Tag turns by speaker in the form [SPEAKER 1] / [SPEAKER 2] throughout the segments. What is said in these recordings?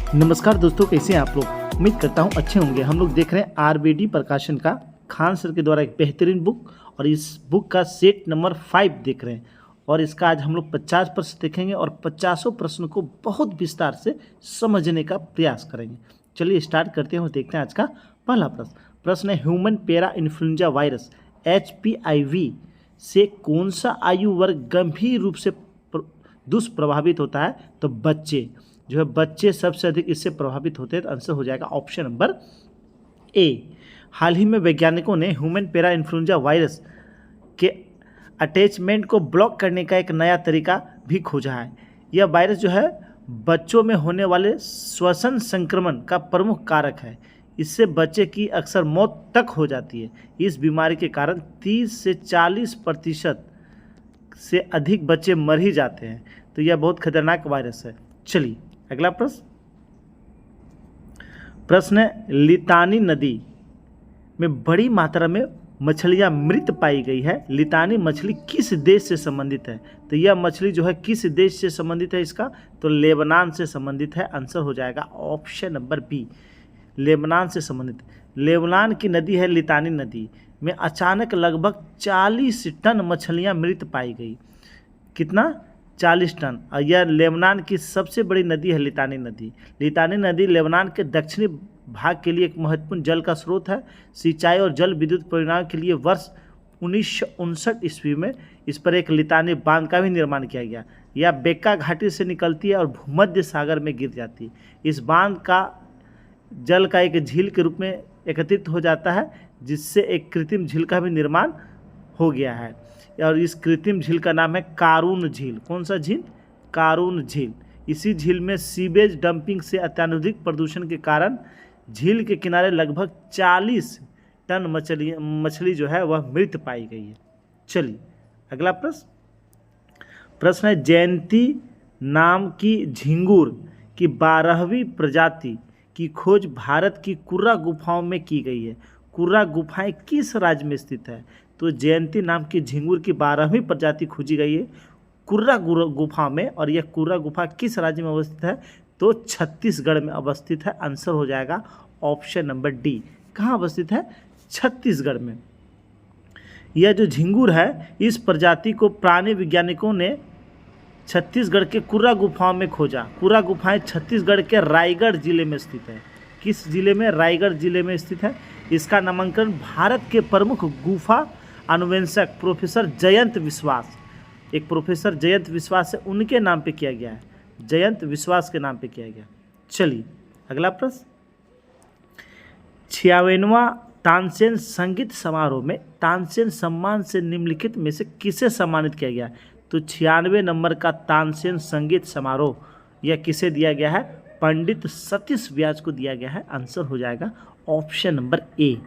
[SPEAKER 1] नमस्कार दोस्तों, कैसे हैं आप लोग। उम्मीद करता हूं अच्छे होंगे। हम लोग देख रहे हैं आरबीडी प्रकाशन का खान सर के द्वारा एक बेहतरीन बुक, और इस बुक का सेट नंबर 5 देख रहे हैं। और इसका आज हम लोग 50 प्रश्न देखेंगे और 50 प्रश्न को बहुत विस्तार से समझने का प्रयास करेंगे। चलिए स्टार्ट करते हैं और देखते हैं आज का पहला प्रश्न। प्रश्न है, human para influenza virus HPIV से कौन सा आयु वर्ग गंभीर रूप से दुष्प्रभावित होता है। तो बच्चे जो है, बच्चे सबसे अधिक इससे प्रभावित होते हैं। तो आंसर हो जाएगा ऑप्शन नंबर ए। हाल ही में वैज्ञानिकों ने ह्यूमन पैरा इन्फ्लुएंजा वायरस के अटैचमेंट को ब्लॉक करने का एक नया तरीका भी खोजा है। यह वायरस जो है बच्चों में होने वाले श्वसन संक्रमण का प्रमुख कारक है। इससे बच्चे की अक्सर मौत तक हो जाती है। इस बीमारी के कारण 30 से 40% से अधिक बच्चे मर ही जाते हैं। तो यह बहुत खतरनाक वायरस है। चलिए अगला प्रश्न है, लितानी नदी में बड़ी मात्रा में मछलियां मृत पाई गई है। लितानी मछली किस देश से संबंधित है। तो यह मछली जो है किस देश से संबंधित है इसका, तो लेबनान से संबंधित है। आंसर हो जाएगा ऑप्शन नंबर बी, लेबनान से संबंधित। लेबनान की नदी है लितानी नदी में अचानक लगभग 40 टन मछलियां मृत पाई गई। कितना? 40 टन। और यह लेबनान की सबसे बड़ी नदी है लितानी नदी। लितानी नदी लेबनान के दक्षिणी भाग के लिए एक महत्वपूर्ण जल का स्रोत है। सिंचाई और जल विद्युत परियोजनाओं के लिए वर्ष 1959 ईस्वी में इस पर एक लितानी बांध का भी निर्माण किया गया। यह बेक्का घाटी से निकलती है और भूमध्य सागर में गिर जाती है। इस बांध का जल का एक झील के रूप में एकत्रित हो जाता है, जिससे एक कृत्रिम झील का भी निर्माण हो गया है। और इस कृत्रिम झील का नाम है कारून झील। कौन सा झील? कारून झील। इसी झील में सीवेज डंपिंग से अत्यधिक प्रदूषण के कारण झील के किनारे लगभग 40 टन मछली जो है वह मृत पाई गई है। चलिए अगला प्रश्न है, जयंती नाम की झिंगुर की 12वीं प्रजाति की खोज भारत की कुर्रा गुफाओं में की गई है। कुर्रा गुफाएं किस राज्य में स्थित है। तो जयंती नाम की झिंगुर की 12वीं प्रजाति खोजी गई है कुर्रा गुफा में। और यह कुर्रा गुफा किस राज्य में अवस्थित है। तो छत्तीसगढ़ में अवस्थित है। आंसर हो जाएगा ऑप्शन नंबर डी। कहाँ अवस्थित है? छत्तीसगढ़ में। यह जो झिंगुर है, इस प्रजाति को प्राणी वैज्ञानिकों ने छत्तीसगढ़ के कुर्रा गुफाओं में खोजा। कुर्रा गुफाएं छत्तीसगढ़ के रायगढ़ जिले में स्थित है। किस जिले में? रायगढ़ जिले में स्थित है। इसका नामांकन भारत के प्रमुख गुफा अन्वेषक प्रोफेसर जयंत विश्वास, एक प्रोफेसर जयंत विश्वास है, उनके नाम पे किया गया है। जयंत विश्वास के नाम पे किया गया। चलिए अगला प्रश्न, 96वां तानसेन संगीत समारोह में तानसेन सम्मान से निम्नलिखित में से किसे सम्मानित किया गया। तो 96 नंबर का तानसेन संगीत समारोह यह किसे दिया गया है? पंडित सतीश व्यास को दिया गया है। आंसर हो जाएगा option number A,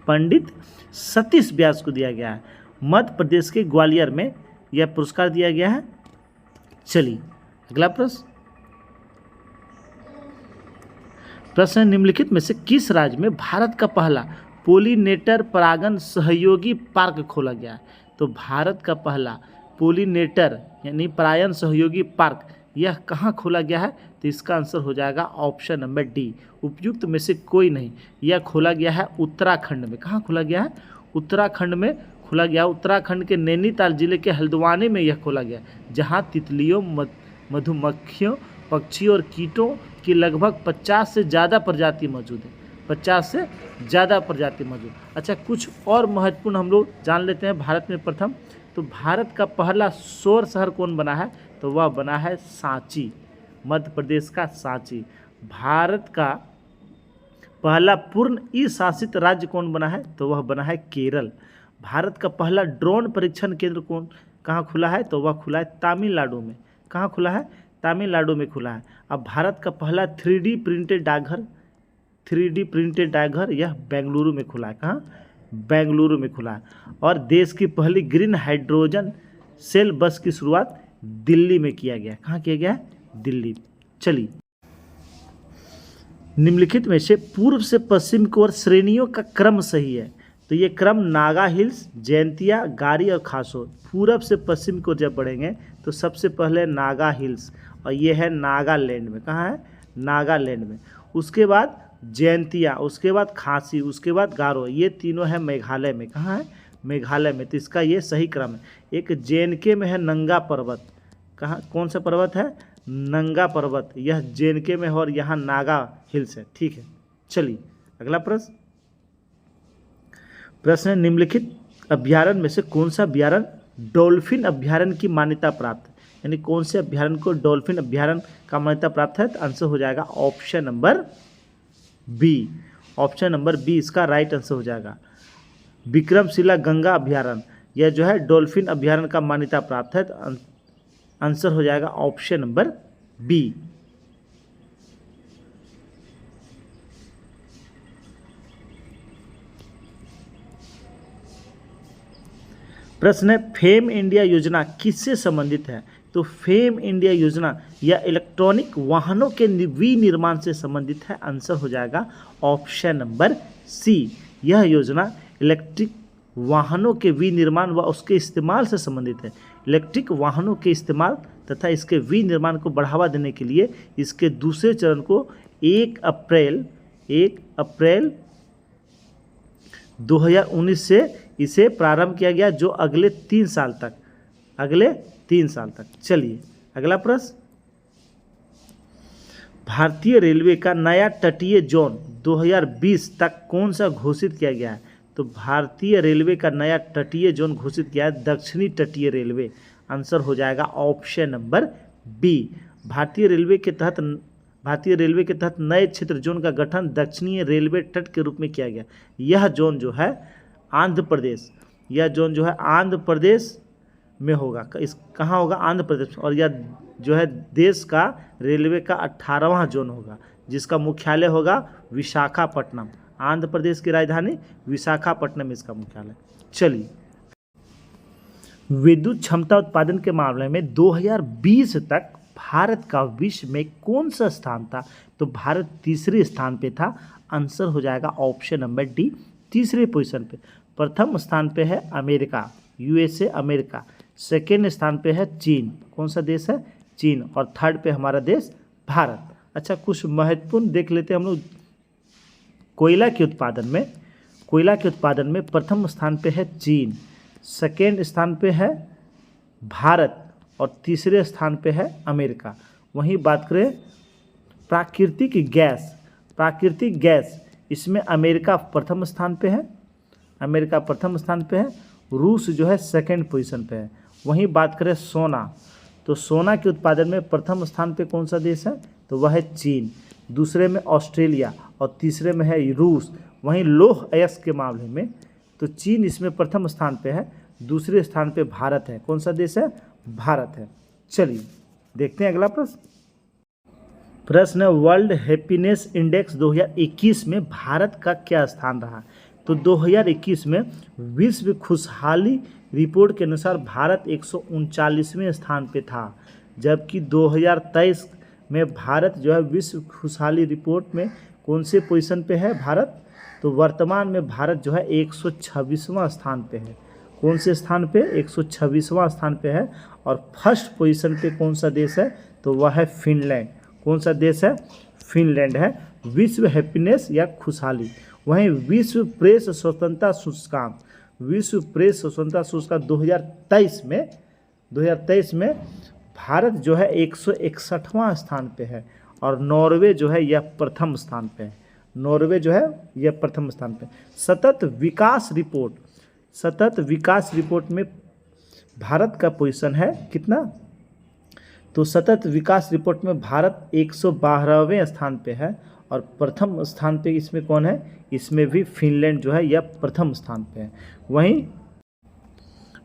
[SPEAKER 1] Pandit Satish Vyas को दिया गया है। मध्य प्रदेश के ग्वालियर में यह पुरस्कार दिया गया है। चलिए अगला प्रश्न, निम्नलिखित में से किस राज्य में भारत का पहला पोलिनेटर परागण सहयोगी पार्क खोला गया है। तो भारत का पहला पोलिनेटर यानी परागण सहयोगी पार्क यह कहाँ खोला गया है। तो इसका आंसर हो जाएगा ऑप्शन नंबर डी, उपयुक्त में से कोई नहीं। यह खोला गया है उत्तराखंड में। कहाँ खोला गया है? उत्तराखंड में खोला गया। उत्तराखंड के नैनीताल जिले के हल्द्वानी में यह खोला गया, जहाँ तितलियों, मधुमक्खियों, पक्षियों और कीटों की लगभग 50 से ज़्यादा प्रजाति मौजूद है। 50 से ज़्यादा प्रजाति मौजूद। अच्छा, कुछ और महत्वपूर्ण हम लोग जान लेते हैं। भारत में प्रथम, तो भारत का पहला सौर शहर कौन बना है। तो वह बना है सांची, मध्य प्रदेश का सांची। भारत का पहला पूर्ण ई शासित राज्य कौन बना है। तो वह बना है केरल। भारत का पहला ड्रोन परीक्षण केंद्र कहाँ खुला है। तो वह खुला है तमिलनाडु में। कहाँ खुला है? तमिलनाडु में खुला है। अब भारत का पहला 3D प्रिंटेड डाकघर यह बेंगलुरु में खुला है। कहाँ? बेंगलुरु में खुला है। और देश की पहली ग्रीन हाइड्रोजन सेल बस की शुरुआत दिल्ली में किया गया। कहाँ किया गया? दिल्ली। चलिए, निम्नलिखित में से पूर्व से पश्चिम की ओर श्रेणियों का क्रम सही है। तो ये क्रम नागा हिल्स, जयंतिया, गारी और खासोर। पूरब से पश्चिम की ओर जब बढ़ेंगे तो सबसे पहले नागा हिल्स, और ये है नागालैंड में। कहाँ है? नागालैंड में। उसके बाद जयंतिया, उसके बाद खासी, उसके बाद गारो, ये तीनों है मेघालय में। कहाँ है? मेघालय में। तो इसका ये सही क्रम है। एक जेएनके में है नंगा पर्वत। कहाँ, कौन सा पर्वत है? नंगा पर्वत, यह जेएनके में है और यहाँ नागा हिल्स है। ठीक है, चलिए अगला प्रश्न। प्रश्न है, निम्नलिखित अभ्यारण्य में से कौन सा अभ्यारण्य डॉल्फिन अभ्यारण्य की मान्यता प्राप्त है? यानी कौन से अभ्यारण्य को डॉल्फिन अभ्यारण्य का मान्यता प्राप्त है? तो आंसर हो जाएगा option number b. Option number b इसका राइट आंसर हो जाएगा। विक्रमशिला गंगा अभ्यारण्य, यह जो है डॉल्फिन अभ्यारण्य का मान्यता प्राप्त है। तो आंसर हो जाएगा ऑप्शन नंबर बी। प्रश्न है, फेम इंडिया योजना किससे संबंधित है? तो फेम इंडिया योजना यह इलेक्ट्रॉनिक वाहनों के विनिर्माण से संबंधित है। आंसर हो जाएगा ऑप्शन नंबर सी। यह योजना इलेक्ट्रिक वाहनों के विनिर्माण व उसके इस्तेमाल से संबंधित है। इलेक्ट्रिक वाहनों के इस्तेमाल तथा इसके विनिर्माण को बढ़ावा देने के लिए इसके दूसरे चरण को 1 अप्रैल 2019 से इसे प्रारंभ किया गया, जो अगले 3 साल तक। चलिए अगला प्रश्न। भारतीय रेलवे का नया तटीय जोन 2020 तक कौन सा घोषित किया गया है? तो भारतीय रेलवे का नया तटीय जोन घोषित किया है दक्षिणी तटीय रेलवे। आंसर हो जाएगा ऑप्शन नंबर बी। भारतीय रेलवे के तहत नए क्षेत्र जोन का गठन दक्षिणी रेलवे तट के रूप में किया गया। यह जोन जो है आंध्र प्रदेश में होगा। कहाँ होगा? आंध्र प्रदेश। और यह जो है देश का रेलवे का 18वां जोन होगा, जिसका मुख्यालय होगा विशाखापट्टनम। आंध्र प्रदेश की राजधानी विशाखापट्टनम इसका मुख्यालय। चलिए, विद्युत क्षमता उत्पादन के मामले में 2020 तक भारत का विश्व में कौन सा स्थान था? तो भारत तीसरे स्थान पे था। आंसर हो जाएगा ऑप्शन नंबर डी, तीसरे पोजीशन पे। प्रथम स्थान पे है अमेरिका, यूएसए अमेरिका। सेकेंड स्थान पे है चीन। कौन सा देश है? चीन। और थर्ड पे हमारा देश भारत। अच्छा, कुछ महत्वपूर्ण देख लेते हैं हम लोग। कोयला के उत्पादन में प्रथम स्थान पे है चीन, सेकेंड स्थान पे है भारत और तीसरे स्थान पे है अमेरिका। वहीं बात करें प्राकृतिक गैस, इसमें अमेरिका प्रथम स्थान पे है, रूस जो है सेकेंड पोजीशन पे है। वहीं बात करें सोना, तो सोना के उत्पादन में प्रथम स्थान पे कौन सा देश है? तो वह है चीन, दूसरे में ऑस्ट्रेलिया और तीसरे में है रूस। वहीं लौह अयस्क के मामले में तो चीन इसमें प्रथम स्थान पे है, दूसरे स्थान पे भारत है। कौन सा देश है? भारत है। चलिए देखते हैं अगला प्रश्न है, वर्ल्ड हैप्पीनेस इंडेक्स 2021 में भारत का क्या स्थान रहा? तो 2021 में विश्व खुशहाली रिपोर्ट के अनुसार भारत 139वें स्थान पे था, जबकि 2023 में भारत जो है विश्व खुशहाली रिपोर्ट में कौन से पोजीशन पे है भारत? तो वर्तमान में भारत जो है 126वां स्थान पे है। कौन से स्थान पे? 126वां स्थान पे है। और फर्स्ट पोजीशन पे कौन सा देश है? तो वह है फिनलैंड। कौन सा देश है? फिनलैंड है। विश्व हैप्पीनेस या खुशहाली। वहीं विश्व प्रेस स्वतंत्रता सूचकांक 2023 में भारत जो है 161वां स्थान पे है और नॉर्वे जो है यह प्रथम स्थान पे है। सतत विकास रिपोर्ट में भारत का पोजीशन है कितना? तो सतत विकास रिपोर्ट में भारत 112वें स्थान पे है और प्रथम स्थान पे इसमें कौन है? इसमें भी फिनलैंड जो है यह प्रथम स्थान पे है। वहीं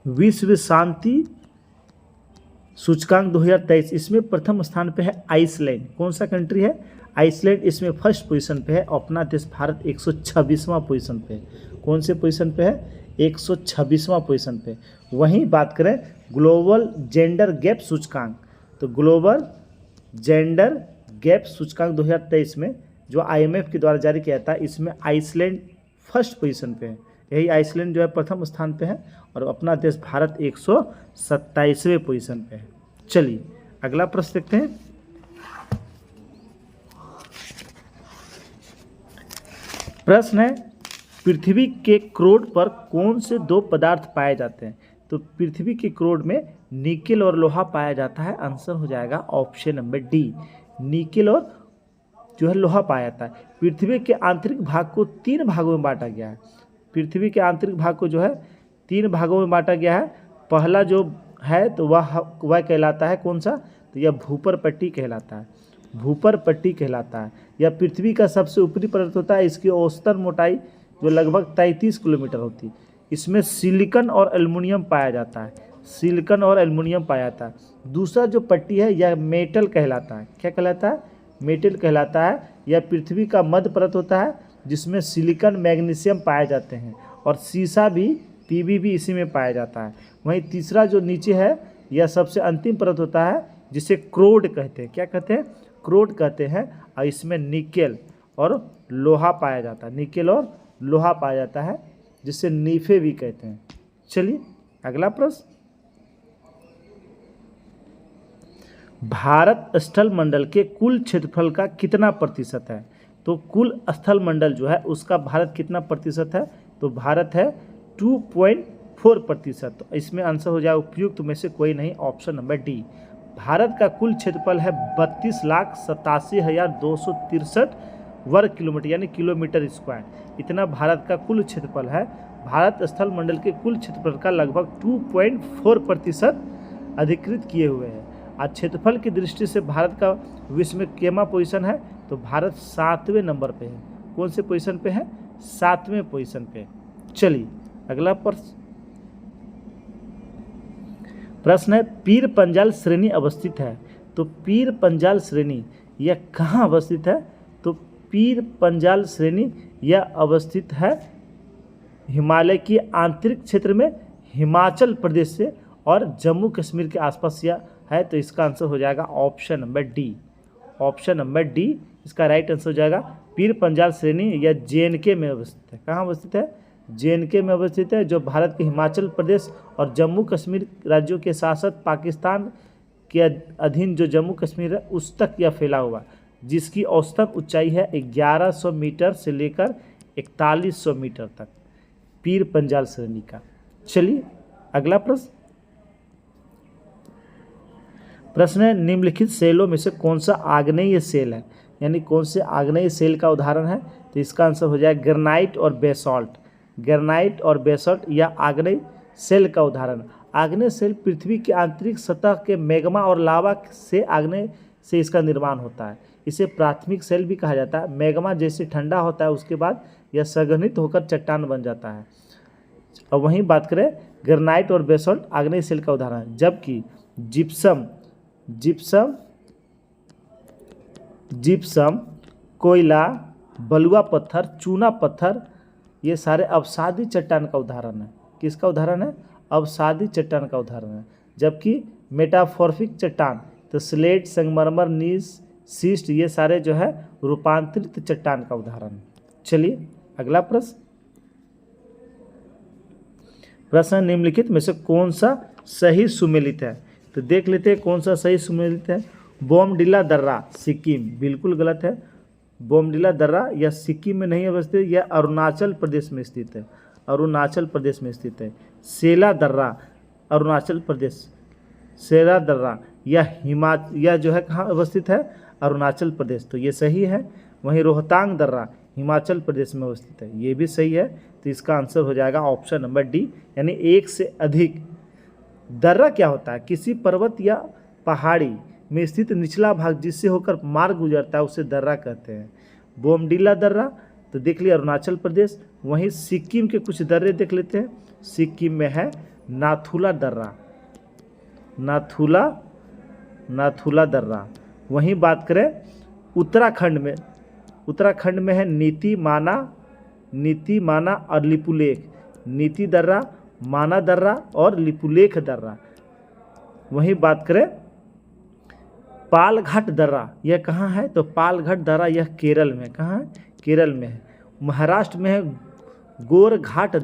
[SPEAKER 1] विश्व शांति सूचकांक 2023 इसमें प्रथम स्थान पे है आइसलैंड। कौन सा कंट्री है? आइसलैंड इसमें फर्स्ट पोजीशन पे है। अपना देश भारत 126वां पोजीशन पे है। कौन से पोजीशन पे है? 126वां पोजीशन पे। वहीं बात करें ग्लोबल जेंडर गैप सूचकांक, तो ग्लोबल जेंडर गैप सूचकांक 2023 में जो IMF के द्वारा जारी किया था, इसमें आइसलैंड फर्स्ट पोजीशन पे है। यही आइसलैंड जो है प्रथम स्थान पे है और अपना देश भारत 127वें पोजीशन पे है। चलिए अगला प्रश्न देखते हैं। प्रश्न है, पृथ्वी के क्रोड पर कौन से दो पदार्थ पाए जाते हैं? तो पृथ्वी के क्रोड में निकेल और लोहा पाया जाता है। आंसर हो जाएगा ऑप्शन नंबर डी, निकेल और जो है लोहा पाया जाता है। पृथ्वी के आंतरिक भाग को 3 भागों में बांटा गया है। पृथ्वी के आंतरिक भाग को जो है 3 भागों में बांटा गया है। पहला जो है तो वह कहलाता है कौन सा? तो यह भूपर पट्टी कहलाता है, भूपर पट्टी कहलाता है। यह पृथ्वी का सबसे ऊपरी परत होता है। इसकी औसतन मोटाई जो लगभग 33 किलोमीटर होती है। इसमें सिलिकॉन और एल्युमिनियम पाया जाता है, सिलिकॉन और एल्युमिनियम पाया जाता है। दूसरा जो पट्टी है यह मेटल कहलाता है। क्या कहलाता है? मेटल कहलाता है। यह पृथ्वी का मध्य परत होता है जिसमें सिलिकॉन मैग्नीशियम पाए जाते हैं और सीसा भी, पीबी भी इसी में पाया जाता है। वहीं तीसरा जो नीचे है यह सबसे अंतिम परत होता है जिसे क्रोड कहते हैं। क्या कहते हैं? क्रोड कहते हैं। और इसमें निकेल और लोहा पाया जाता है, निकेल और लोहा पाया जाता है जिसे नीफे भी कहते हैं। चलिए अगला प्रश्न, भारत स्थल मंडल के कुल क्षेत्रफल का कितना प्रतिशत है? तो कुल स्थल मंडल जो है उसका भारत कितना प्रतिशत है? तो भारत है 2.4%। तो इसमें आंसर हो जाए उपयुक्त में से कोई नहीं, ऑप्शन नंबर डी। भारत का कुल क्षेत्रफल है 32,87,263 वर्ग किलोमीटर यानी किलोमीटर स्क्वायर। इतना भारत का कुल क्षेत्रफल है। भारत स्थल मंडल के कुल क्षेत्रफल का लगभग 2.4% अधिकृत किए हुए हैं। आज क्षेत्रफल की दृष्टि से भारत का विश्व में केमा पोजीशन है? तो भारत 7वें नंबर पे है। कौन से पोजीशन पे है? 7वें पोजीशन पे। चलिए अगला प्रश्न है, पीर पंजाल श्रेणी अवस्थित है। तो पीर पंजाल श्रेणी यह कहाँ अवस्थित है? तो पीर पंजाल श्रेणी यह अवस्थित है हिमालय की आंतरिक क्षेत्र में, हिमाचल प्रदेश से और जम्मू कश्मीर के आसपास यह है। तो इसका आंसर हो जाएगा option number D, option number D इसका राइट आंसर हो जाएगा। पीर पंजाल श्रेणी यह JNK में अवस्थित है। कहाँ अवस्थित है? JNK में अवस्थित है, जो भारत के हिमाचल प्रदेश और जम्मू कश्मीर राज्यों के साथ साथ पाकिस्तान के अधीन जो जम्मू कश्मीर है उस तक यह फैला हुआ, जिसकी औसतन ऊंचाई है 1100 मीटर से लेकर 4100 मीटर तक, पीर पंजाल श्रेणी का। चलिए अगला प्रश्न है, निम्नलिखित सेलों में से कौन सा आग्नेय सेल है? यानी कौन से आग्नेय सेल का उदाहरण है? तो इसका आंसर हो जाएगा ग्रेनाइट और बेसॉल्ट। ग्रेनाइट और बेसॉल्ट या आग्नेय सेल का उदाहरण। आग्नेय सेल पृथ्वी की आंतरिक सतह के मैग्मा और लावा से आग्नेय से इसका निर्माण होता है। इसे प्राथमिक सेल भी कहा जाता है। मैग्मा जैसे ठंडा होता है उसके बाद यह संघनित होकर चट्टान बन जाता है। और वहीं बात करें ग्रेनाइट और बेसॉल्ट आग्नेय सेल का उदाहरण है, जबकि जिप्सम, कोयला, बलुआ पत्थर, चूना पत्थर ये सारे अवसादी चट्टान का उदाहरण है। किसका उदाहरण है? अवसादी चट्टान का उदाहरण है। जबकि मेटामॉर्फिक चट्टान तो स्लेट, संगमरमर, नीस, शिस्ट ये सारे जो है रूपांतरित चट्टान का उदाहरण है। चलिए अगला प्रश्न निम्नलिखित में से कौन सा सही सुमेलित है? तो देख लेते हैं कौन सा सही सुमेलित है। बोमडिला दर्रा सिक्किम, बिल्कुल गलत है। बोमडिला दर्रा यह सिक्किम में नहीं अवस्थित, यह अरुणाचल प्रदेश में स्थित है, अरुणाचल प्रदेश में स्थित है। सेला दर्रा अरुणाचल प्रदेश, सेला दर्रा यह जो है कहाँ अवस्थित है? अरुणाचल प्रदेश, तो ये सही है। वहीं रोहतांग दर्रा हिमाचल प्रदेश में अवस्थित है, ये भी सही है। तो इसका आंसर हो जाएगा ऑप्शन नंबर डी, यानी एक से अधिक। दर्रा क्या होता है? किसी पर्वत या पहाड़ी में स्थित निचला भाग जिससे होकर मार्ग गुजरता है उसे दर्रा कहते हैं। बोमडिला दर्रा तो देख लिया अरुणाचल प्रदेश। वहीं सिक्किम के कुछ दर्रे देख लेते हैं। सिक्किम में है नाथुला दर्रा, नाथुला दर्रा। वहीं बात करें उत्तराखंड में है नीति माना और लिपुलेख, नीति दर्रा, माना दर्रा और लिपुलेख दर्रा। वहीं बात करें पालघाट दर्रा, यह कहाँ है? तो पालघाट दर्रा यह केरल में, कहाँ है? केरल में है। महाराष्ट्र में है गोरघाट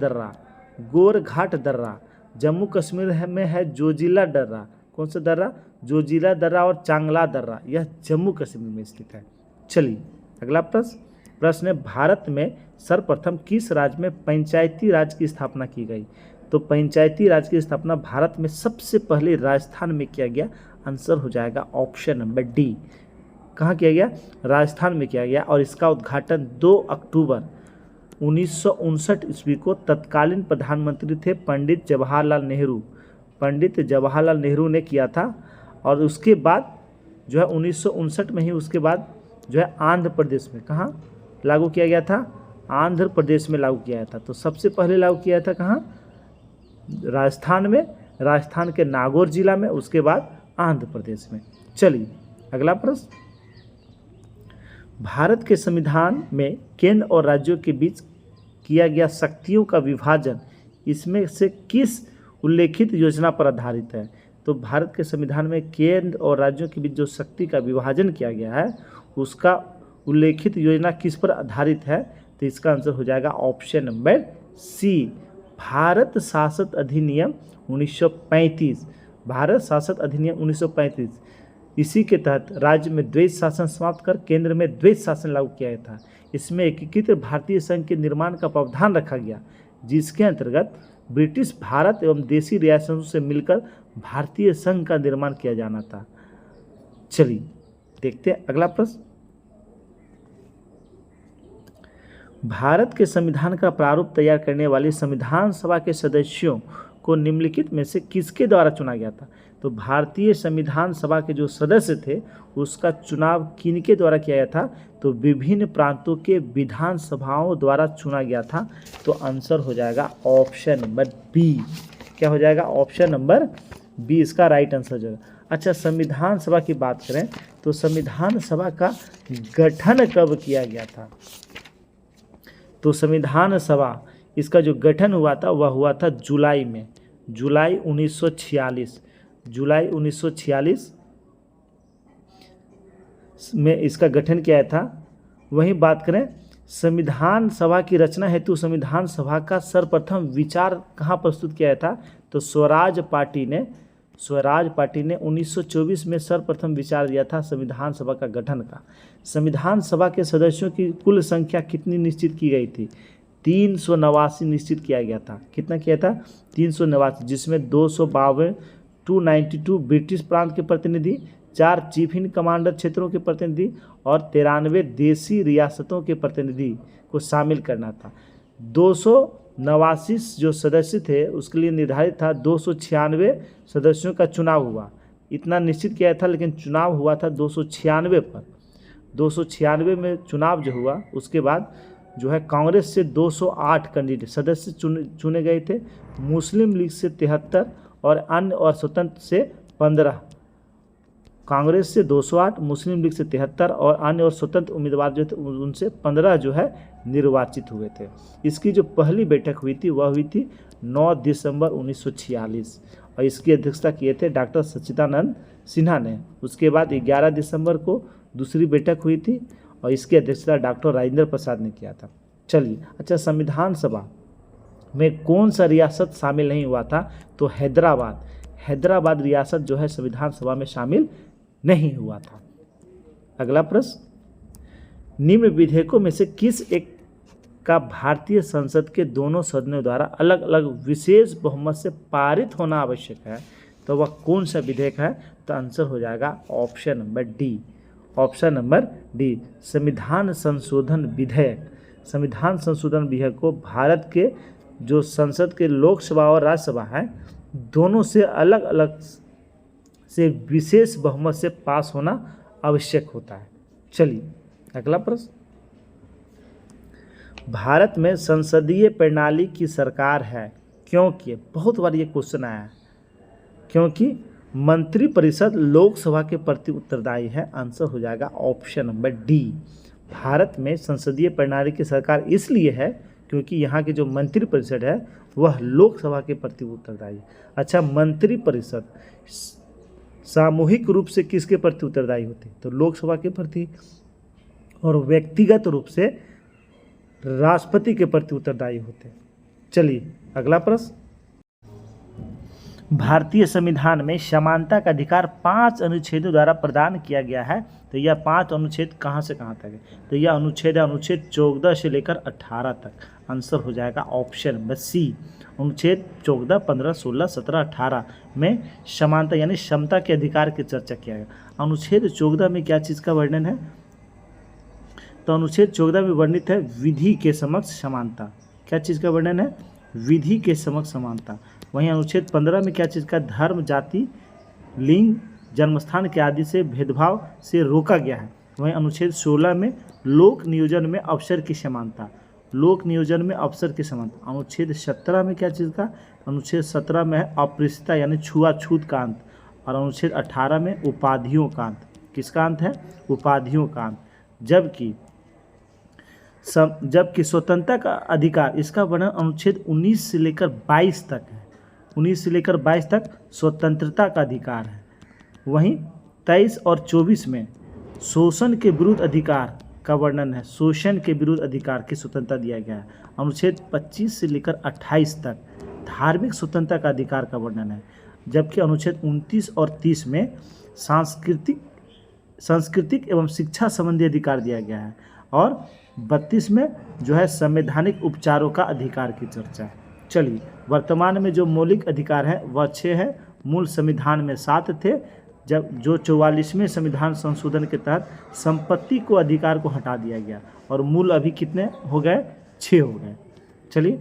[SPEAKER 1] दर्रा। जम्मू कश्मीर में है जोजिला दर्रा। कौन सा दर्रा? जोजिला दर्रा और चांगला दर्रा, यह जम्मू कश्मीर में स्थित है। चलिए अगला प्रश्न, प्रश्न है, भारत में सर्वप्रथम किस राज्य में पंचायती राज की स्थापना की गई? तो पंचायती राज की स्थापना भारत में सबसे पहले राजस्थान में किया गया। आंसर हो जाएगा ऑप्शन नंबर डी। कहाँ किया गया? राजस्थान में किया गया। और इसका उद्घाटन 2 अक्टूबर 1959 ईस्वी को तत्कालीन प्रधानमंत्री थे पंडित जवाहरलाल नेहरू। पंडित जवाहरलाल नेहरू ने किया था। और उसके बाद जो है 1959 में ही उसके बाद जो है आंध्र प्रदेश में कहाँ लागू किया गया था? आंध्र प्रदेश में लागू किया था। तो सबसे पहले लागू किया था कहाँ? राजस्थान में, राजस्थान के नागौर जिला में, उसके बाद आंध्र प्रदेश में। चलिए अगला प्रश्न, भारत के संविधान में केंद्र और राज्यों के बीच किया गया शक्तियों का विभाजन इसमें से किस उल्लेखित योजना पर आधारित है? तो भारत के संविधान में केंद्र और राज्यों के बीच जो शक्ति का विभाजन किया गया है उसका उल्लेखित योजना किस पर आधारित है? तो इसका आंसर हो जाएगा ऑप्शन नंबर सी, भारत शासन अधिनियम 1935। भारत शासन अधिनियम 1935, इसी के तहत राज्य में द्वैत शासन समाप्त कर केंद्र में द्वैत शासन लागू किया गया था। इसमें एकीकृत भारतीय संघ के निर्माण का प्रावधान रखा गया, जिसके अंतर्गत ब्रिटिश भारत एवं देशी रियासतों से मिलकर भारतीय संघ का निर्माण किया जाना था। चलिए देखते हैं अगला प्रश्न, भारत के संविधान का प्रारूप तैयार करने वाली संविधान सभा के सदस्यों को निम्नलिखित में से किसके द्वारा चुना गया था? तो भारतीय संविधान सभा के जो सदस्य थे उसका चुनाव किनके द्वारा किया गया था? तो विभिन्न प्रांतों के विधानसभाओं द्वारा चुना गया था। तो आंसर हो जाएगा ऑप्शन नंबर बी। क्या हो जाएगा? ऑप्शन नंबर बी इसका राइट आंसर हो जाएगा। अच्छा, संविधान सभा की बात करें तो संविधान सभा का गठन कब किया गया था? तो संविधान सभा इसका जो गठन हुआ था वह हुआ था जुलाई में, जुलाई 1946। जुलाई 1946 में इसका गठन किया था। वहीं बात करें संविधान सभा की रचना हेतु संविधान सभा का सर्वप्रथम विचार कहाँ प्रस्तुत किया था? तो स्वराज पार्टी ने 1924 में सर्वप्रथम विचार दिया था संविधान सभा का गठन का। संविधान सभा के सदस्यों की कुल संख्या कितनी निश्चित की गई थी? 389 निश्चित किया गया था। कितना किया था? 389, जिसमें 292 ब्रिटिश प्रांत के प्रतिनिधि, 4 चीफ इन कमांडर क्षेत्रों के प्रतिनिधि और 93 देशी रियासतों के प्रतिनिधि को शामिल करना था। 289 जो सदस्य थे उसके लिए निर्धारित था 296 सदस्यों का चुनाव हुआ। इतना निश्चित किया था, लेकिन चुनाव हुआ था 296 पर। 296 में चुनाव जो हुआ उसके बाद जो है कांग्रेस से 208 कैंडिडेट सदस्य चुने गए थे, मुस्लिम लीग से 73 और अन्य और स्वतंत्र से 15। कांग्रेस से 208, मुस्लिम लीग से 73 और अन्य और स्वतंत्र उम्मीदवार जो थे उनसे 15 जो है निर्वाचित हुए थे। इसकी जो पहली बैठक हुई थी वह हुई थी 9 दिसंबर 1946 और इसकी अध्यक्षता किए थे डॉक्टर सच्चिदानंद सिन्हा ने। उसके बाद 11 दिसंबर को दूसरी बैठक हुई थी और इसकी अध्यक्षता डॉक्टर राजेंद्र प्रसाद ने किया था। चलिए, अच्छा, संविधान सभा में कौन सा रियासत शामिल नहीं हुआ था? तो हैदराबाद रियासत जो है संविधान सभा में शामिल नहीं हुआ था। अगला प्रश्न, निम्न विधेयकों में से किस एक का भारतीय संसद के दोनों सदनों द्वारा अलग अलग विशेष बहुमत से पारित होना आवश्यक है? तो वह कौन सा विधेयक है? तो आंसर हो जाएगा option number D. Option number D, संविधान संशोधन विधेयक। संविधान संशोधन विधेयक को भारत के जो संसद के लोकसभा और राज्यसभा है दोनों से अलग अलग से विशेष बहुमत से पास होना आवश्यक होता है। चलिए अगला प्रश्न, भारत में संसदीय प्रणाली की सरकार है क्योंकि, बहुत बार ये क्वेश्चन आया है, क्योंकि मंत्रिपरिषद लोकसभा के प्रति उत्तरदायी है। आंसर हो जाएगा ऑप्शन नंबर डी। भारत में संसदीय प्रणाली की सरकार इसलिए है क्योंकि यहाँ की जो मंत्रिपरिषद है वह लोकसभा के प्रति उत्तरदायी है। अच्छा, मंत्रिपरिषद सामूहिक रूप से किसके प्रति उत्तरदायी होती है? तो लोकसभा के प्रति, और व्यक्तिगत रूप से राष्ट्रपति के प्रति उत्तरदायी होते हैं। चलिए अगला प्रश्न, भारतीय संविधान में समानता का अधिकार 5 अनुच्छेदों द्वारा प्रदान किया गया है। तो यह 5 अनुच्छेद कहाँ से कहाँ तक है? तो यह अनुच्छेद है अनुच्छेद 14 से लेकर 18 तक। आंसर हो जाएगा ऑप्शन नंबर सी। अनुच्छेद 14, 15, 16, 17, 18 में समानता यानी समता के अधिकार की चर्चा किया गया। अनुच्छेद 14 में क्या चीज़ का वर्णन है? तो अनुच्छेद 14 में वर्णित है विधि के समक्ष समानता। क्या चीज़ का वर्णन है? विधि के समक्ष समानता। वहीं अनुच्छेद 15 में क्या चीज़ का? धर्म, जाति, लिंग, जन्मस्थान के आदि से भेदभाव से रोका गया है। वहीं अनुच्छेद 16 में लोक नियोजन में अवसर की समानता। लोक नियोजन में अवसर की समानता। अनुच्छेद 17 में क्या चीज़ का? अनुच्छेद 17 में है अपृष्ठता यानी छुआछूत का अंत। और अनुच्छेद 18 में उपाधियों का अंत। किसका अंत है? उपाधियों का अंत। जबकि स्वतंत्रता का अधिकार, इसका वर्णन अनुच्छेद 19 से लेकर 22 तक है। 19 से लेकर 22 तक स्वतंत्रता का अधिकार है। वहीं 23 और 24 में शोषण के विरुद्ध अधिकार का वर्णन है। शोषण के विरुद्ध अधिकार की स्वतंत्रता दिया गया है। अनुच्छेद 25 से लेकर 28 तक धार्मिक स्वतंत्रता का अधिकार का वर्णन है। जबकि अनुच्छेद 29 और 30 में सांस्कृतिक एवं शिक्षा संबंधी अधिकार दिया गया है। और 32 में जो है संवैधानिक उपचारों का अधिकार की चर्चा है। चलिए, वर्तमान में जो मौलिक अधिकार है वह 6 है। मूल संविधान में 7 थे, जब जो 44वें संविधान संशोधन के तहत संपत्ति को अधिकार को हटा दिया गया और मूल अभी कितने हो गए? 6 हो गए। चलिए,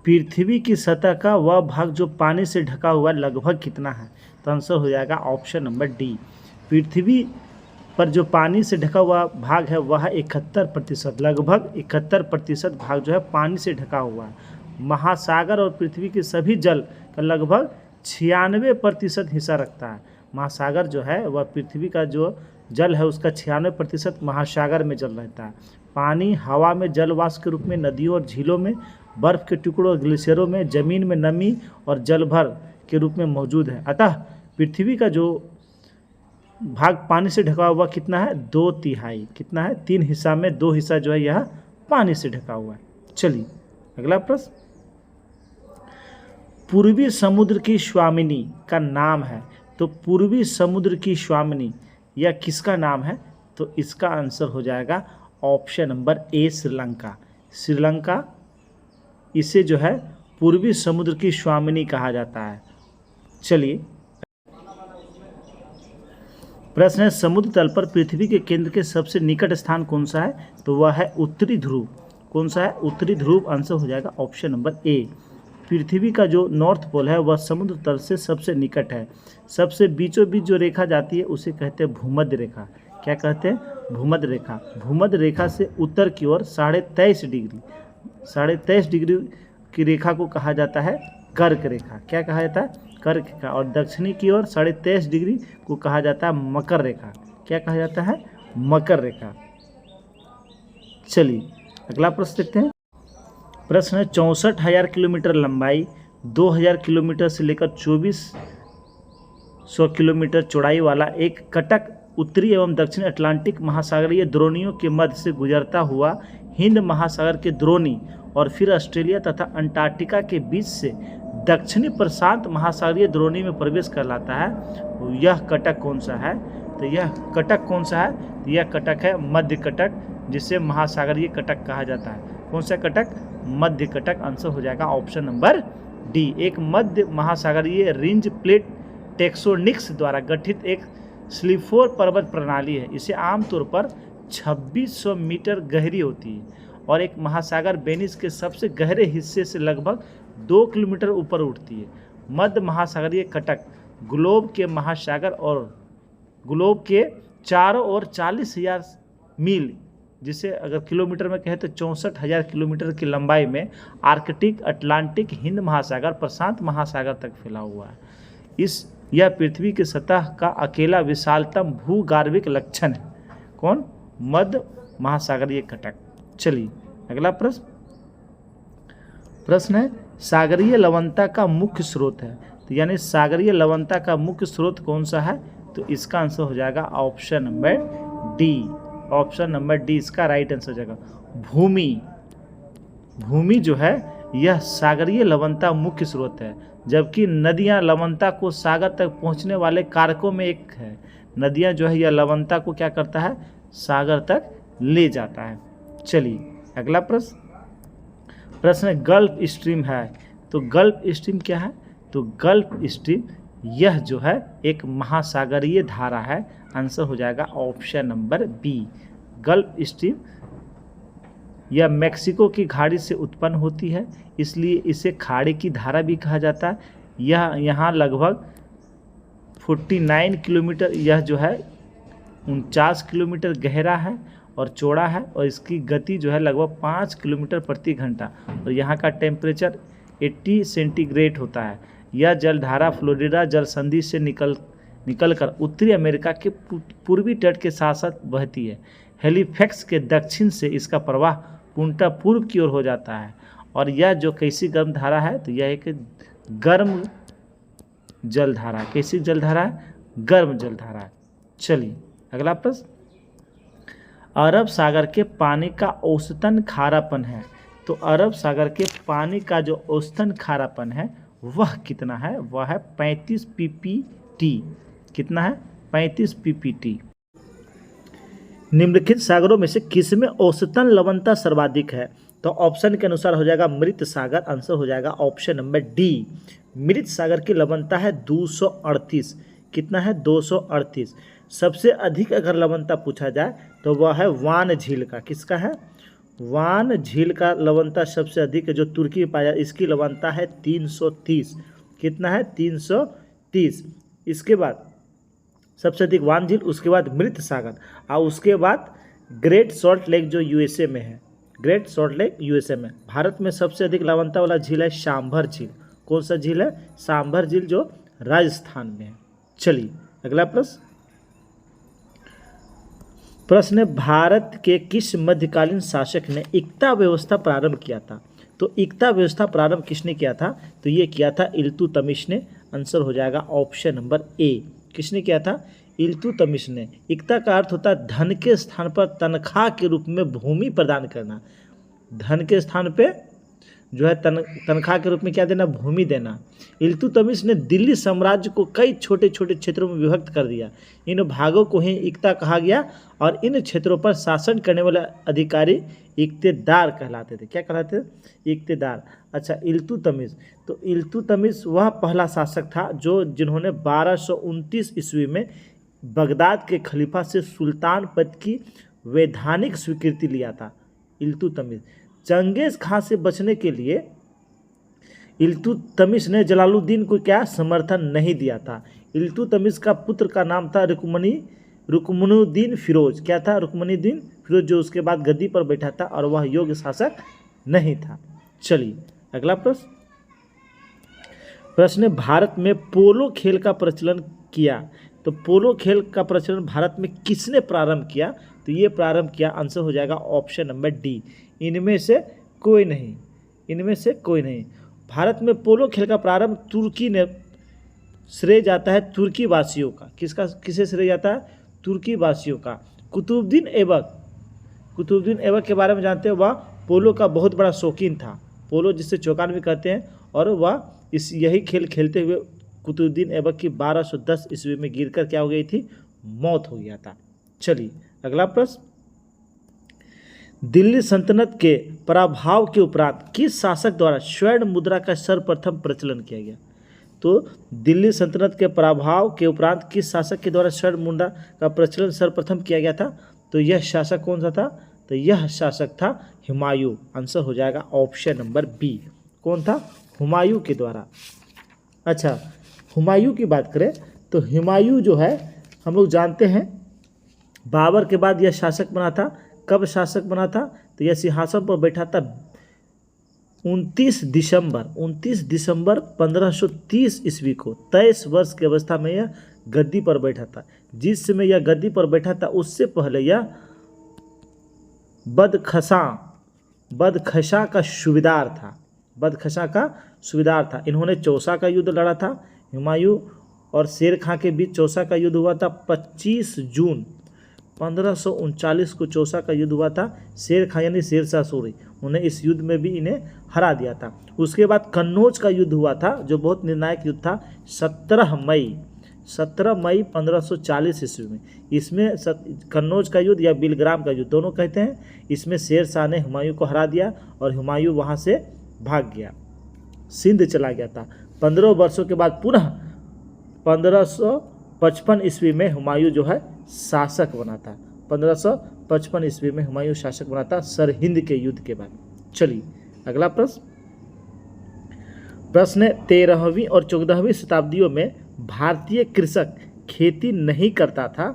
[SPEAKER 1] पृथ्वी की सतह का वह भाग जो पानी से ढका हुआ लगभग कितना है? तो आंसर हो जाएगा ऑप्शन नंबर डी। पृथ्वी पर जो पानी से ढका हुआ भाग है वह 71%, लगभग 71% भाग जो है पानी से ढका हुआ है। महासागर और पृथ्वी के सभी जल का लगभग 96% हिस्सा रखता है। महासागर जो है वह पृथ्वी का जो जल है उसका 96% महासागर में जल रहता है। पानी हवा में जलवाष्प के रूप में, नदियों और झीलों में, बर्फ़ के टुकड़ों और ग्लेशियरों में, जमीन में नमी और जलभर के रूप में मौजूद है। अतः पृथ्वी का जो भाग पानी से ढका हुआ कितना है? 2/3। कितना है? 3 हिस्सा में 2 हिस्सा जो है यह पानी से ढका हुआ है। चलिए, अगला प्रश्न, पूर्वी समुद्र की स्वामिनी का नाम है। तो पूर्वी समुद्र की स्वामिनी यह किसका नाम है? तो इसका आंसर हो जाएगा option number A, Sri Lanka. Sri Lanka, इसे जो है पूर्वी समुद्र की स्वामिनी कहा जाता है। चलिए, प्रश्न है समुद्र तल पर पृथ्वी के केंद्र के सबसे निकट स्थान कौन सा है? तो वह है उत्तरी ध्रुव। कौन सा है? उत्तरी ध्रुव। आंसर हो जाएगा ऑप्शन नंबर ए। पृथ्वी का जो नॉर्थ पोल है वह समुद्र तल से सबसे निकट है। सबसे बीचों बीच जो रेखा जाती है उसे कहते हैं भूमध्य रेखा। क्या कहते हैं? भूमध्य रेखा। भूमध्य रेखा से उत्तर की ओर 23.5 डिग्री की रेखा को कहा जाता है कर्क रेखा। क्या कहा जाता है? कर्क रेखा। और दक्षिणी की ओर 23.5 डिग्री को कहा जाता है मकर रेखा। क्या कहा जाता है? मकर रेखा। चलिए, अगला प्रश्न देखते हैं। प्रश्न है 64,000 किलोमीटर लंबाई, 2,000 किलोमीटर से लेकर 2,400 किलोमीटर चौड़ाई वाला एक कटक उत्तरी एवं दक्षिण अटलांटिक महासागरीय द्रोणियों के मध्य से गुजरता हुआ हिंद महासागर के द्रोणी और फिर ऑस्ट्रेलिया तथा अंटार्कटिका के बीच से दक्षिणी प्रशांत महासागरीय द्रोणी में प्रवेश कर लाता है। यह कटक कौन सा है? तो यह कटक कौन सा है? तो यह कटक है मध्य कटक, जिसे महासागरीय कटक कहा जाता है। कौन सा कटक? मध्य कटक। आंसर हो जाएगा ऑप्शन नंबर डी। एक मध्य महासागरीय रिंज प्लेट टेक्टोनिक्स द्वारा गठित एक स्लिफोर पर्वत प्रणाली है। इसे आमतौर पर 2600 मीटर गहरी होती है और एक महासागर वेनिस के सबसे गहरे हिस्से से लगभग 2 किलोमीटर ऊपर उठती है। मध्य महासागरीय कटक ग्लोब के महासागर और ग्लोब के चारों ओर 40,000 मील, जिसे अगर किलोमीटर में कहें तो 64,000 किलोमीटर की लंबाई में आर्कटिक, अटलांटिक, हिंद महासागर, प्रशांत महासागर तक फैला हुआ है। यह पृथ्वी की सतह का अकेला विशालतम भूगार्भिक लक्षण है। कौन? मध्य महासागरीय कटक। चलिए, अगला प्रश्न है सागरीय लवणता का मुख्य स्रोत है। तो यानी सागरीय लवणता का मुख्य स्रोत कौन सा है? तो इसका आंसर हो जाएगा option number D. Option number D इसका राइट आंसर हो जाएगा। भूमि जो है यह सागरीय लवणता मुख्य स्रोत है, जबकि नदियां लवणता को सागर तक पहुंचने वाले कारकों में एक है। नदियां जो है यह लवणता को क्या करता है, सागर तक ले जाता है। चलिए अगला प्रश्न गल्फ स्ट्रीम है। तो गल्फ स्ट्रीम क्या है, तो गल्फ स्ट्रीम यह जो है एक महासागरीय धारा है। आंसर हो जाएगा option number b, gulf stream. यह मेक्सिको की खाड़ी से उत्पन्न होती है, इसलिए इसे खाड़ी की धारा भी कहा जाता है। यह यहाँ लगभग 49 किलोमीटर, यह जो है 49 किलोमीटर गहरा है और चौड़ा है, और इसकी गति जो है लगभग 5 किलोमीटर प्रति घंटा, और यहाँ का टेम्परेचर 80 सेंटीग्रेड होता है। यह जलधारा फ्लोरिडा जल संधि से निकलकर उत्तरी अमेरिका के पूर्वी तट के साथ साथ बहती है। हेलीफैक्स के दक्षिण से इसका प्रवाह पूर्णतः पूर्व की ओर हो जाता है। और यह जो कैसी गर्म धारा है, तो यह एक गर्म जलधारा, कैसी जलधारा है, गर्म जलधारा है। चलिए अगला प्रश्न, अरब सागर के पानी का औसतन खारापन है। तो अरब सागर के पानी का जो औसतन खारापन है वह कितना है, वह है 35 ppt। कितना है, 35 ppt। निम्नलिखित सागरों में से किसमें औसतन लवणता सर्वाधिक है। तो ऑप्शन के अनुसार हो जाएगा मृत सागर। आंसर हो जाएगा ऑप्शन नंबर डी, मृत सागर की लवणता है 238। कितना है, 238। सबसे अधिक अगर लवणता पूछा जाए तो वह है वान झील का। किसका है, वान झील का लवणता सबसे अधिक है, जो तुर्की में पाया, इसकी लवणता है 330। कितना है, 330। इसके बाद सबसे अधिक वान झील, उसके बाद मृत सागर, और उसके बाद ग्रेट सॉल्ट लेक जो यूएसए में है, ग्रेट सॉल्ट लेक यूएसए में। भारत में सबसे अधिक लवणता वाला झील है सांभर झील। कौन सा झील है, सांभर झील, जो राजस्थान में है। चलिए अगला प्रश्न है, भारत के किस मध्यकालीन शासक ने इक्ता व्यवस्था प्रारंभ किया था। तो इक्ता व्यवस्था प्रारंभ किसने किया था, तो ये किया था इल्तुतमिश ने। आंसर हो जाएगा ऑप्शन नंबर ए, किसने किया था, इल्तुतमिश ने। इक्ता का अर्थ होता है धन के स्थान पर तनख्वाह के रूप में भूमि प्रदान करना। धन के स्थान पे जो है तनख्वाह के रूप में क्या देना, भूमि देना। इल्तुतमिश ने दिल्ली साम्राज्य को कई छोटे छोटे क्षेत्रों में विभक्त कर दिया। इन भागों को ही इक्ता कहा गया, और इन क्षेत्रों पर शासन करने वाले अधिकारी इक्तेदार कहलाते थे। क्या कहलाते थे, इक्तेदार। अच्छा, इल्तुतमिश, तो इल्तुतमिश वह पहला शासक था जिन्होंने 1229 ईस्वी में बगदाद के खलीफा से सुल्तान पद की वैधानिक स्वीकृति लिया था। इल्तुतमिश। चंगेज खां से बचने के लिए इल्तुतमिश ने जलालुद्दीन को क्या समर्थन नहीं दिया था। इल्तुतमिश का पुत्र का नाम था रुकनुद्दीन फिरोज। क्या था, रुकनुद्दीन फिरोज, जो उसके बाद गद्दी पर बैठा था, और वह योग्य शासक नहीं था। चलिए अगला प्रश्न है, भारत में पोलो खेल का प्रचलन किया। तो पोलो खेल का प्रचलन भारत में किसने प्रारंभ किया, तो ये प्रारंभ किया। आंसर हो जाएगा ऑप्शन नंबर डी, इनमें से कोई नहीं, इनमें से कोई नहीं। भारत में पोलो खेल का प्रारंभ तुर्की ने, श्रेय जाता है तुर्की वासियों का। किसे श्रेय जाता है, तुर्की वासियों का। कुतुबुद्दीन ऐबक के बारे में जानते हैं, वह पोलो का बहुत बड़ा शौकीन था। पोलो जिससे चौकान भी कहते हैं, और वह यही खेल खेलते हुए कुतुबुद्दीन ऐबक की 1210 ईस्वी में गिरकर क्या हो गई थी, मौत हो गया था। चलिए अगला प्रश्न, दिल्ली सल्तनत के पराभव के उपरांत किस शासक द्वारा स्वर्ण मुद्रा का सर्वप्रथम प्रचलन किया गया। तो दिल्ली सल्तनत के पराभव के उपरांत किस शासक के द्वारा स्वर्ण मुद्रा का प्रचलन सर्वप्रथम किया गया था, तो यह शासक कौन सा था, तो यह शासक था हुमायूं। आंसर हो जाएगा ऑप्शन नंबर बी, कौन था, हुमायूं के द्वारा। अच्छा, हुमायूं की बात करें तो हुमायूं जो है हम लोग जानते हैं बाबर के बाद यह शासक बना था। कब शासक बना था, तो यह सिंहासन पर बैठा था 29 दिसंबर 1530 ईस्वी को। 23 वर्ष की अवस्था में यह गद्दी पर बैठा था। जिस समय यह गद्दी पर बैठा था उससे पहले यह बदखशा का सूबेदार था। इन्होंने चौसा का युद्ध लड़ा था। हुमायूं और शेर खां के बीच चौसा का युद्ध हुआ था 25 जून 1539 को चौसा का युद्ध हुआ था। शेर खां यानी शेरशाह सूरी, उन्हें इस युद्ध में भी इन्हें हरा दिया था। उसके बाद कन्नौज का युद्ध हुआ था जो बहुत निर्णायक युद्ध था, 17 मई 1540 ईस्वी में। इसमें कन्नौज का युद्ध या बिलग्राम का युद्ध दोनों कहते हैं। इसमें शेर शाह ने हुमायूं को हरा दिया और हुमायूं वहाँ से भाग गया, सिंध चला गया था। 15 वर्षों के बाद पुनः 1555 ईस्वी में हुमायूं जो है शासक बना था। 1555 ईस्वी में हुमायूं शासक बना था सरहिंद के युद्ध के बाद। चलिए अगला प्रश्न है 13वीं और 14वीं शताब्दियों में भारतीय कृषक खेती नहीं करता था,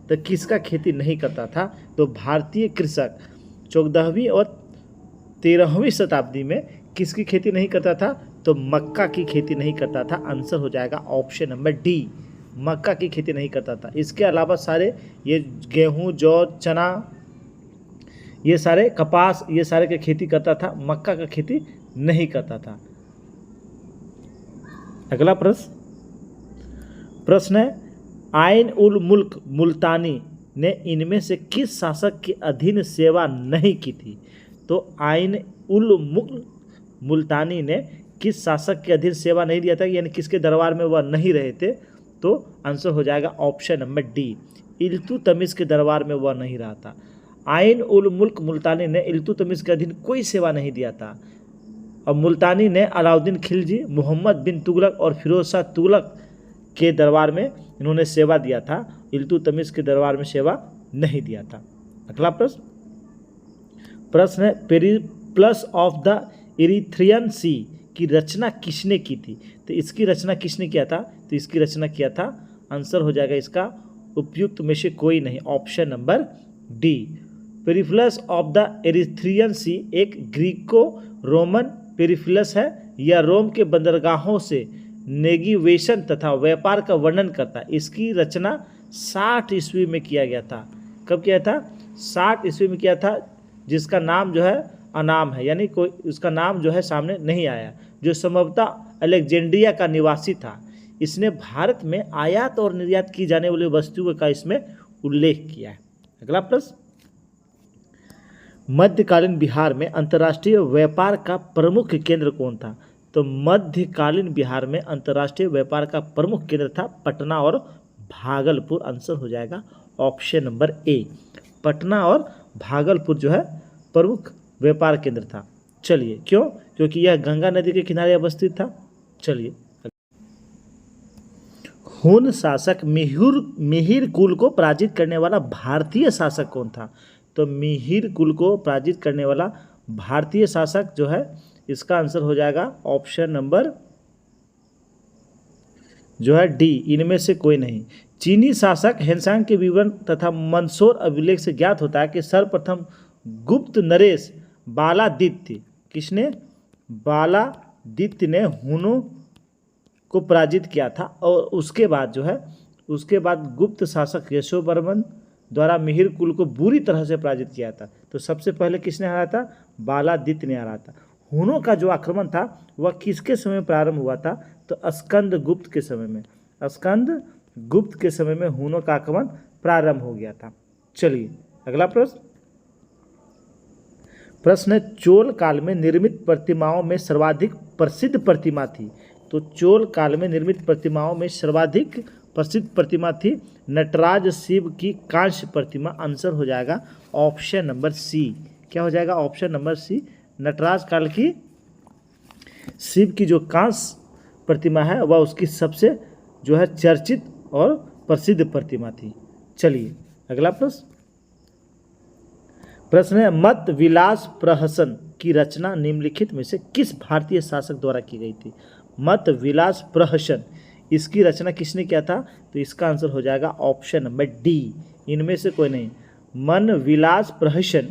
[SPEAKER 1] तो किसका खेती नहीं करता था? तो भारतीय कृषक 14वीं और 13वीं शताब्दी में किसकी खेती नहीं करता था? तो मक्का की खेती नहीं करता था। आंसर हो जाएगा ऑप्शन नंबर डी, मक्का की खेती नहीं करता था। इसके अलावा सारे ये गेहूं, जौ, चना, ये सारे कपास, ये सारे की खेती करता था, मक्का का खेती नहीं करता था। अगला प्रश्न है आइन उल मुल्क मुल्तानी ने इनमें से किस शासक के अधीन सेवा नहीं की थी? तो आइन उल मुल्क मुल्तानी ने किस शासक के अधीन सेवा नहीं दिया था, यानी किसके दरबार में वह नहीं रहे थे? तो आंसर हो जाएगा ऑप्शन नंबर डी, इल्तुतमिश के दरबार में वह नहीं रहा था। आइन उल मुल्क मुल्तानी ने इल्तुतमिश के अधीन कोई सेवा नहीं दिया था। और मुल्तानी ने अलाउद्दीन खिलजी, मोहम्मद बिन तुगलक और फिरोज शाह तुगलक के दरबार में इन्होंने सेवा दिया था, इल्तुतमिश के दरबार में सेवा नहीं दिया था। अगला प्रश्न है पेरिप्लस ऑफ द इरीथ्रियन सी की रचना किसने की थी? तो इसकी रचना किसने किया था? तो इसकी रचना किया था, आंसर हो जाएगा इसका उपयुक्त में से कोई नहीं, option number D. Periplus of the Erythraean Sea एक ग्रीको रोमन पेरिप्लस है। यह रोम के बंदरगाहों से नेविगेशन तथा व्यापार का वर्णन करता है। इसकी रचना 60 ईस्वी में किया गया था। कब किया था? 60 ईस्वी में किया था, जिसका नाम जो है अनाम है, यानी कोई उसका नाम जो है सामने नहीं आया, जो संभवतः अलेक्जेंड्रिया का निवासी था। इसने भारत में आयात और निर्यात की जाने वाली वस्तुओं का इसमें उल्लेख किया है। अगला प्रश्न, मध्यकालीन बिहार में अंतर्राष्ट्रीय व्यापार का प्रमुख केंद्र कौन था? तो मध्यकालीन बिहार में अंतर्राष्ट्रीय व्यापार का प्रमुख केंद्र था पटना और भागलपुर। आंसर हो जाएगा ऑप्शन नंबर ए, पटना और भागलपुर जो है प्रमुख व्यापार केंद्र था। चलिए, क्यों? क्योंकि यह गंगा नदी के किनारे अवस्थित था। चलिए, हुन शासक मिहिर कुल को पराजित करने वाला भारतीय शासक कौन था? तो मिहिर कुल को पराजित करने वाला भारतीय शासक जो है, इसका आंसर हो जाएगा ऑप्शन नंबर जो है डी, इनमें से कोई नहीं। चीनी शासक हेनसांग के विवरण तथा मंदसौर अभिलेख से ज्ञात होता है कि सर्वप्रथम गुप्त नरेश बालादित्य, किसने? बालादित्य ने हुनों को पराजित किया था। और उसके बाद जो है, उसके बाद गुप्त शासक यशोवर्मन द्वारा मिहिर कुल को बुरी तरह से पराजित किया था। तो सबसे पहले किसने हराया था? बालादित्य ने हराया था। हुनों का जो आक्रमण था वह किसके समय में प्रारंभ हुआ था? तो स्कंद गुप्त के समय में, स्कंद गुप्त के समय में हुनों का आक्रमण प्रारंभ हो गया था। चलिए, अगला प्रश्न चोल काल में निर्मित प्रतिमाओं में सर्वाधिक प्रसिद्ध प्रतिमा थी। तो चोल काल में निर्मित प्रतिमाओं में सर्वाधिक प्रसिद्ध प्रतिमा थी नटराज शिव की कांस्य प्रतिमा। आंसर हो जाएगा ऑप्शन नंबर सी। क्या हो जाएगा? ऑप्शन नंबर सी, नटराज काल की शिव की जो कांस्य प्रतिमा है वह उसकी सबसे जो है चर्चित और प्रसिद्ध प्रतिमा थी। चलिए, अगला प्रश्न है मत विलास प्रहसन की रचना निम्नलिखित में से किस भारतीय शासक द्वारा की गई थी? मत विलास प्रहसन, इसकी रचना किसने किया था? तो इसका आंसर हो जाएगा ऑप्शन नंबर डी, इनमें से कोई नहीं। मन विलास प्रहसन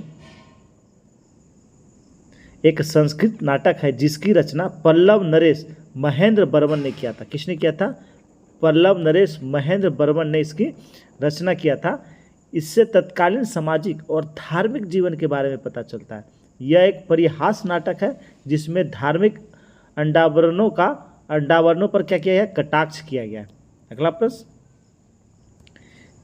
[SPEAKER 1] एक संस्कृत नाटक है जिसकी रचना पल्लव नरेश महेंद्र बर्मन ने किया था। किसने किया था? पल्लव नरेश महेंद्र बर्मन ने इसकी रचना किया था। इससे तत्कालीन सामाजिक और धार्मिक जीवन के बारे में पता चलता है। यह एक परिहास नाटक है जिसमें धार्मिक अंडावरणों पर क्या किया गया? कटाक्ष किया गया। अगला प्रश्न,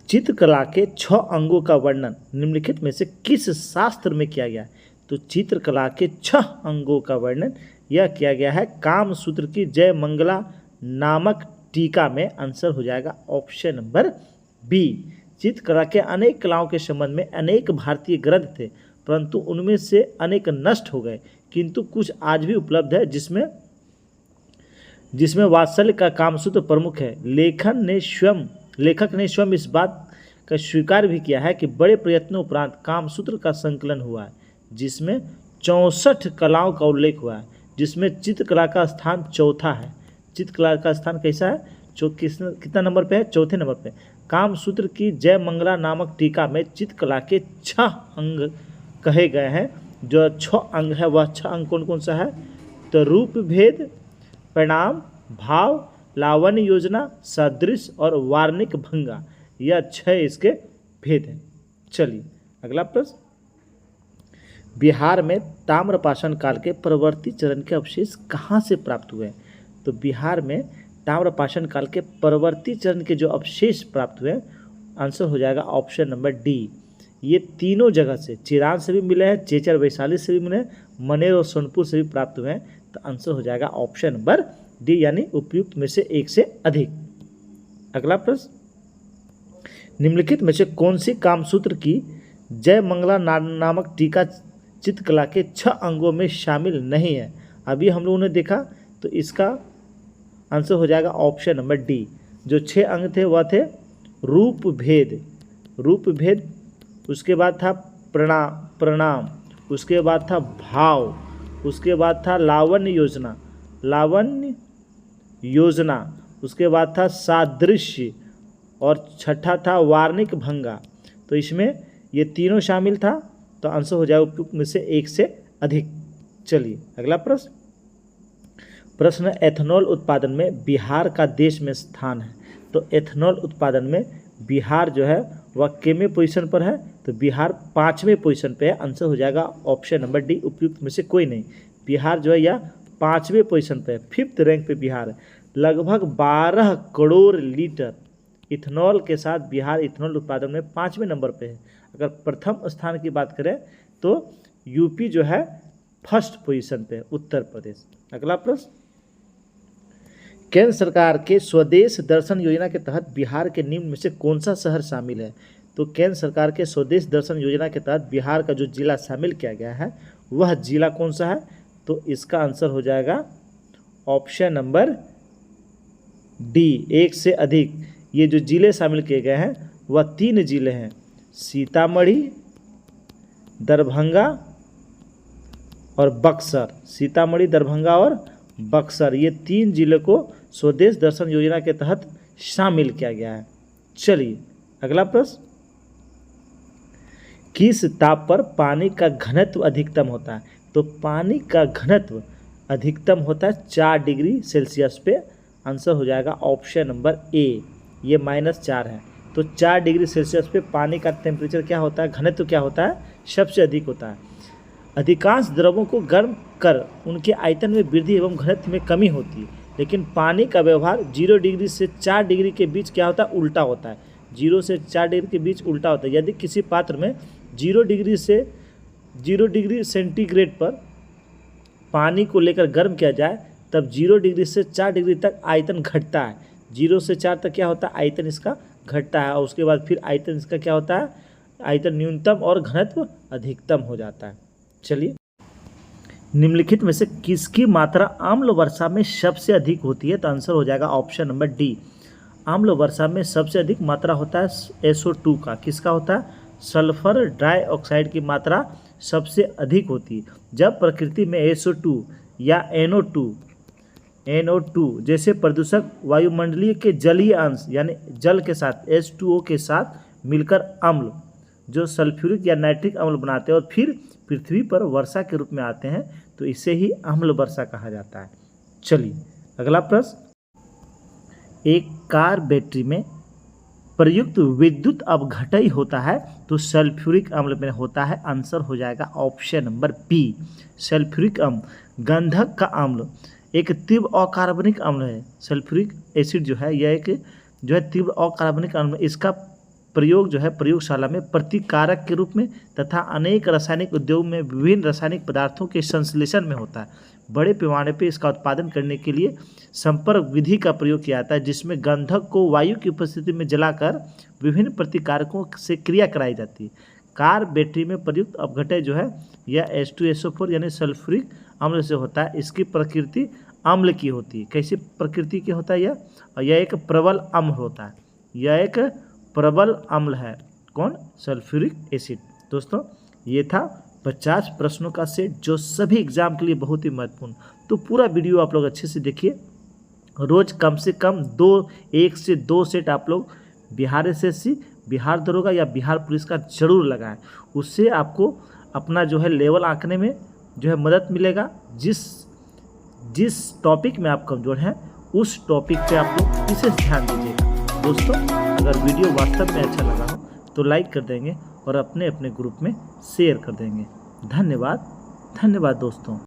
[SPEAKER 1] चित्रकला के 6 अंगों का वर्णन निम्नलिखित में से किस शास्त्र में किया गया है? तो चित्रकला के 6 अंगों का वर्णन यह किया गया है कामसूत्र की जय मंगला नामक टीका में। आंसर हो जाएगा ऑप्शन नंबर बी। चित्रकला के अनेक कलाओं के संबंध में अनेक भारतीय ग्रंथ थे, परंतु उनमें से अनेक नष्ट हो गए, किंतु कुछ आज भी उपलब्ध है जिसमें वात्सल्य का कामसूत्र प्रमुख है। लेखक ने स्वयं इस बात का स्वीकार भी किया है कि बड़े प्रयत्नों उपरांत कामसूत्र का संकलन हुआ है, जिसमें 64 कलाओं का उल्लेख हुआ है, जिसमें चित्रकला का स्थान चौथा है। चित्रकला का स्थान कैसा है? कितना नंबर पे है? चौथे नंबर पे। कामसूत्र की जय मंगला नामक टीका में चित्रकला के 6 अंग कहे गए हैं। जो 6 अंग है वह 6 अंग कौन कौन सा है? तो रूप भेद, परिणाम, भाव, लावण्य योजना, सदृश और वार्णिक भंगा, यह 6 इसके भेद हैं। चलिए अगला प्रश्न, बिहार में ताम्रपाषाण काल के परवर्ती चरण के अवशेष कहाँ से प्राप्त हुए? तो बिहार में ताम्रपाषाण काल के परवर्ती चरण के जो अवशेष प्राप्त हुए, आंसर हो जाएगा ऑप्शन नंबर डी। ये तीनों जगह से, चिरान से भी मिले हैं, चेचर वैशाली से भी मिले हैं, मनेर और सोनपुर से भी प्राप्त हुए हैं। तो आंसर हो जाएगा ऑप्शन नंबर डी, यानी उपयुक्त में से एक से अधिक। अगला प्रश्न, निम्नलिखित में से कौन सी कामसूत्र की जय मंगला नामक टीका चित्रकला के 6 अंगों में शामिल नहीं है? अभी हम लोगों ने देखा, तो इसका आंसर हो जाएगा ऑप्शन नंबर डी। जो 6 अंग थे वह थे रूप भेद, उसके बाद था प्रणाम, उसके बाद था भाव, उसके बाद था लावण्य योजना, उसके बाद था सादृश्य और छठा था वार्णिक भंगा। तो इसमें ये तीनों शामिल था, तो आंसर हो जाएगा उपयुक्त में से एक से अधिक। चलिए अगला प्रश्न, एथेनॉल उत्पादन में बिहार का देश में स्थान है। तो एथेनॉल उत्पादन में बिहार जो है वह कितवें पोजीशन पर है? तो बिहार 5वें पोजीशन पे है। आंसर हो जाएगा ऑप्शन नंबर डी, उपयुक्त में से कोई नहीं। बिहार जो है यह 5वें पोजीशन पे है, 5th रैंक पे बिहार है। लगभग 12 करोड़ लीटर इथेनॉल के साथ बिहार इथेनॉल उत्पादन में 5वें नंबर पे है। अगर प्रथम स्थान की बात करें तो यूपी जो है 1st पोजीशन पे है, उत्तर प्रदेश। अगला प्रश्न, केंद्र सरकार के स्वदेश दर्शन योजना के तहत बिहार के निम्न में से कौन सा शहर शामिल है? तो केंद्र सरकार के स्वदेश दर्शन योजना के तहत बिहार का जो जिला शामिल किया गया है वह जिला कौन सा है? तो इसका आंसर हो जाएगा ऑप्शन नंबर डी, एक से अधिक। ये जो जिले शामिल किए गए हैं वह 3 जिले हैं, सीतामढ़ी, दरभंगा और बक्सर। सीतामढ़ी, दरभंगा और बक्सर, ये 3 जिले को स्वदेश दर्शन योजना के तहत शामिल किया गया है। चलिए अगला प्रश्न, किस ताप पर पानी का घनत्व अधिकतम होता है? तो पानी का घनत्व अधिकतम होता है 4 डिग्री सेल्सियस पे। आंसर हो जाएगा ऑप्शन नंबर ए, ये -4 है। तो 4 डिग्री सेल्सियस पे पानी का टेम्परेचर क्या होता है, घनत्व क्या होता है? सबसे अधिक होता है। अधिकांश द्रवों को गर्म कर उनके आयतन में वृद्धि एवं घनत्व में कमी होती है, लेकिन पानी का व्यवहार 0 डिग्री से 4 डिग्री के बीच क्या होता है? उल्टा होता है। 0 से 4 डिग्री के बीच उल्टा होता है। यदि किसी पात्र में 0 डिग्री सेंटीग्रेड पर पानी को लेकर गर्म किया जाए तब 0 डिग्री से 4 डिग्री तक आयतन घटता है। 0 से 4 तक क्या होता है? आयतन इसका घटता है, और उसके बाद फिर आयतन इसका क्या होता है? आयतन न्यूनतम और घनत्व अधिकतम हो जाता है। चलिए, निम्नलिखित में से किसकी मात्रा आम्ल वर्षा में सबसे अधिक होती है? तो आंसर हो जाएगा ऑप्शन नंबर डी। आम्ल वर्षा में सबसे अधिक मात्रा होता है SO2 का। किसका होता है? सल्फर डाइऑक्साइड की मात्रा सबसे अधिक होती है। जब प्रकृति में SO2 या NO2 जैसे प्रदूषक वायुमंडलीय के जलीय अंश यानी जल के साथ H2O के साथ मिलकर अम्ल जो सल्फ्यूरिक या नाइट्रिक अम्ल बनाते हैं और फिर पृथ्वी पर वर्षा के रूप में आते हैं, तो इसे ही अम्ल वर्षा कहा जाता है। चलिए अगला प्रश्न, एक कार बैटरी में प्रयुक्त विद्युत अपघटय होता है तो सल्फ्यूरिक अम्ल में होता है। आंसर हो जाएगा ऑप्शन नंबर बी, सल्फ्यूरिक अम्ल। गंधक का अम्ल एक तीव्र अकार्बनिक अम्ल है। सल्फ्यूरिक एसिड जो है यह एक जो है तीव्र अकार्बनिक अम्ल, इसका प्रयोग जो है प्रयोगशाला में प्रतिकारक के रूप में तथा अनेक रासायनिक उद्योग में विभिन्न रासायनिक पदार्थों के संश्लेषण में होता है। बड़े पैमाने पर इसका उत्पादन करने के लिए संपर्क विधि का प्रयोग किया जाता है, जिसमें गंधक को वायु की उपस्थिति में जलाकर विभिन्न प्रतिकारकों से क्रिया कराई जाती है। कार बैटरी में प्रयुक्त अपघटय जो है यह H2SO4 यानी सल्फ्यूरिक अम्ल से होता है। इसकी प्रकृति अम्ल की होती है। कैसी प्रकृति की होता है यह एक प्रबल अम्ल होता है। यह एक प्रबल अम्ल है। कौन? Sulphuric acid. दोस्तों ये था 50 प्रश्नों का सेट जो सभी एग्जाम के लिए बहुत ही महत्वपूर्ण। तो पूरा वीडियो आप लोग अच्छे से देखिए। रोज कम से कम 1 से 2 सेट आप लोग बिहार SSC, बिहार दरोगा या बिहार पुलिस का जरूर लगाएं। उससे आपको अपना जो है लेवल आंकने में जो है मदद मिलेगा। जिस टॉपिक में आप कमज़ोर हैं उस टॉपिक पे आप लोग विशेष ध्यान दीजिएगा। दोस्तों अगर वीडियो वास्तव में अच्छा लगा हो तो लाइक कर देंगे और अपने अपने ग्रुप में शेयर कर देंगे। धन्यवाद दोस्तों।